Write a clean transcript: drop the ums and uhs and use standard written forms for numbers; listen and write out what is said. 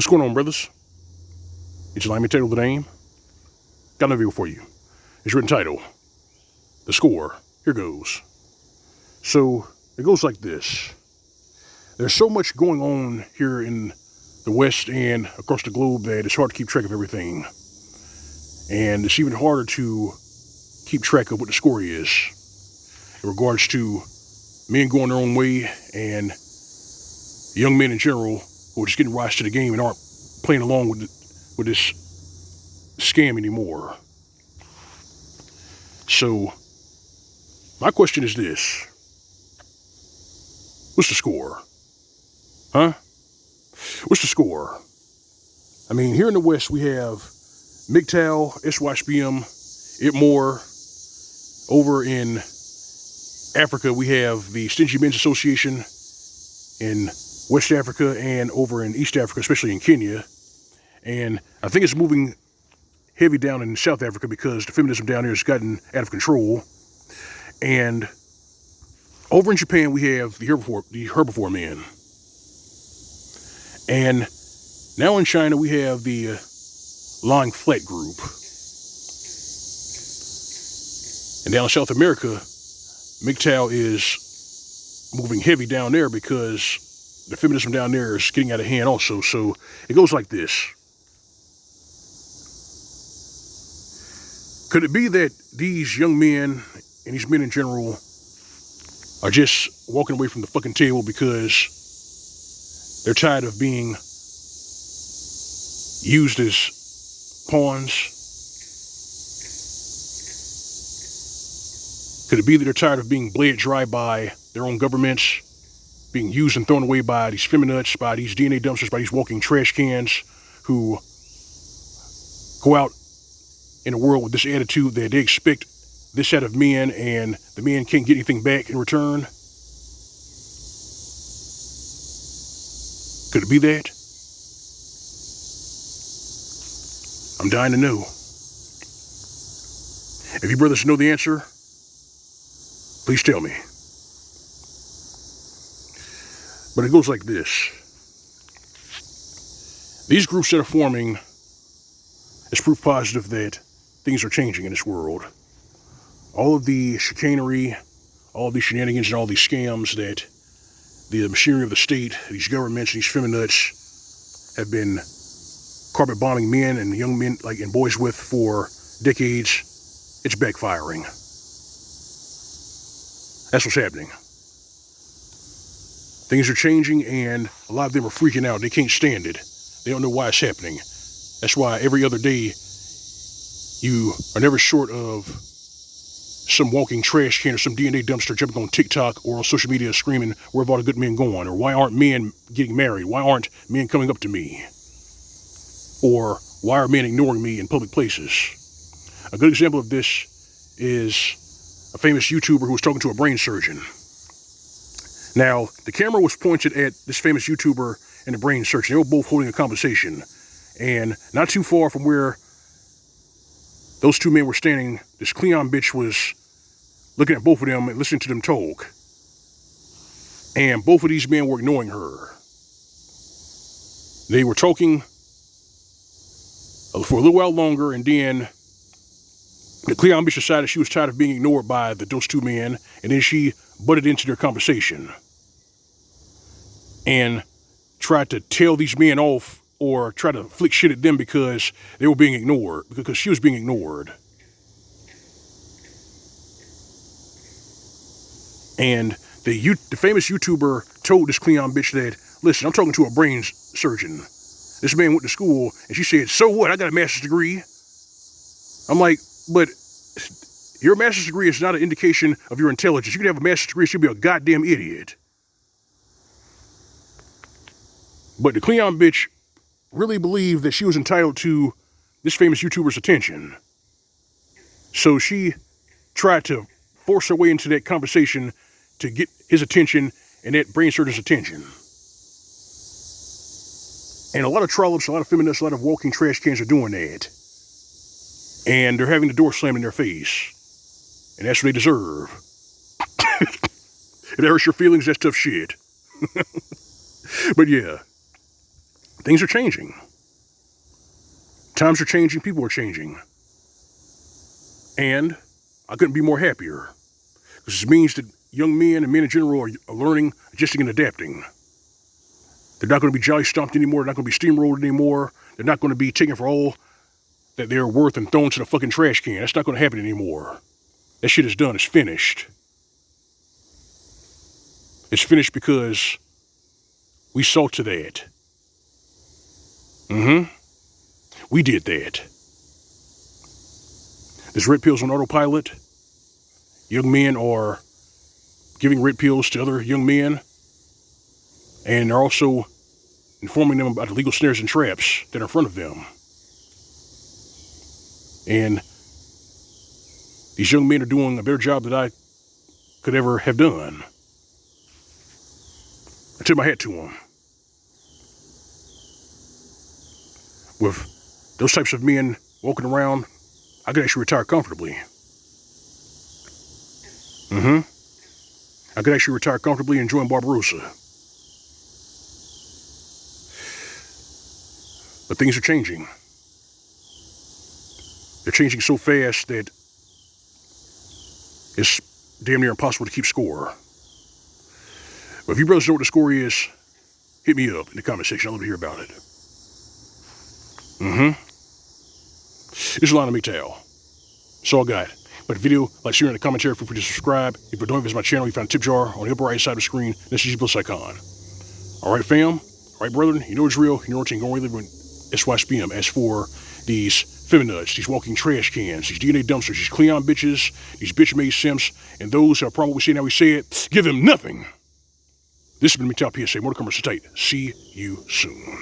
What's going on, brothers? It's Mgtow the name. Got another video for you. It's written title, The Score. Here goes. So, it goes like this. There's so much going on here in the West and across the globe that it's hard to keep track of everything. And it's even harder to keep track of what the score is in regards to men going their own way and young men in general who are just getting rise to the game and aren't playing along with this scam anymore. So, my question is this. What's the score? Huh? What's the score? I mean, here in the West, we have Mgtow, SYSBM, L.O.M. Over in Africa, we have the Stingy Men's Association in West Africa and over in East Africa, especially in Kenya. And I think it's moving heavy down in South Africa because the feminism down there has gotten out of control. And over in Japan, we have the herbivore men. And now in China, we have the lying flat group. And down in South America, Mgtow is moving heavy down there because the feminism down there is getting out of hand also. So it goes like this. Could it be that these young men and these men in general are just walking away from the fucking table because they're tired of being used as pawns? Could it be that they're tired of being bled dry by their own governments, being used and thrown away by these feminists, by these DNA dumpsters, by these walking trash cans who go out in the world with this attitude that they expect this out of men and the men can't get anything back in return? Could it be that? I'm dying to know. If you brothers know the answer, please tell me. But it goes like this. These groups that are forming is proof positive that things are changing in this world. All of the chicanery, all of these shenanigans and all these scams that the machinery of the state, these governments, these feminists have been carpet bombing men and young men and boys with for decades, it's backfiring. That's what's happening. Things are changing and a lot of them are freaking out. They can't stand it. They don't know why it's happening. That's why every other day you are never short of some walking trash can or some DNA dumpster jumping on TikTok or on social media screaming, where have all the good men gone? Or why aren't men getting married? Why aren't men coming up to me? Or why are men ignoring me in public places? A good example of this is a famous YouTuber who was talking to a brain surgeon. Now, the camera was pointed at this famous YouTuber and the brain surgeon. They were both holding a conversation. And not too far from where those two men were standing, this Cleon bitch was looking at both of them and listening to them talk. And both of these men were ignoring her. They were talking for a little while longer, and then the Cleon bitch decided she was tired of being ignored by those two men, and then she butted into their conversation and tried to tell these men off or try to flick shit at them because they were being ignored, because she was being ignored. And the famous YouTuber told this Cleon bitch that, listen, I'm talking to a brain surgeon. This man went to school, and she said, so what? I got a master's degree. I'm like, but your master's degree is not an indication of your intelligence. You could have a master's degree, she'd be a goddamn idiot. But the Cleon bitch really believed that she was entitled to this famous YouTuber's attention. So she tried to force her way into that conversation to get his attention and that brain surgeon's attention. And a lot of trollops, a lot of feminists, a lot of walking trash cans are doing that. And they're having the door slammed in their face. And that's what they deserve. If that hurts your feelings, that's tough shit. But yeah, Things are changing. Times are changing. People are changing. And I couldn't be more happier. Because this means that young men and men in general are learning, adjusting, and adapting. They're not going to be jolly stomped anymore. They're not going to be steamrolled anymore. They're not going to be taken for all that they're worth and thrown to the fucking trash can. That's not going to happen anymore. That shit is done. It's finished. It's finished because we saw to that. We did that. There's red pills on autopilot. Young men are giving red pills to other young men. And they're also informing them about the legal snares and traps that are in front of them. And these young men are doing a better job than I could ever have done. I tip my hat to them. With those types of men walking around, I could actually retire comfortably. I could actually retire comfortably and join Barbarossa. But things are changing. They're changing so fast that it's damn near impossible to keep score. But if you brothers know what the score is, hit me up in the comment section. I'd love to hear about it. This is L.O.M. Mgtow. That's all I got. But the video, like, share in the commentary, feel free to subscribe. If you don't visit my channel, you find a tip jar on the upper right side of the screen. This is your plus icon. Alright, fam. Alright, brethren. You know it's real. You know what you're going to live with SYSPM. As for these feminists, these walking trash cans, these DNA dumpsters, these Cleon bitches, these bitch-made simps, and those who are probably saying how we say it, give them nothing. This has been Mgtow PSA. More to come. Stay tight. See you soon.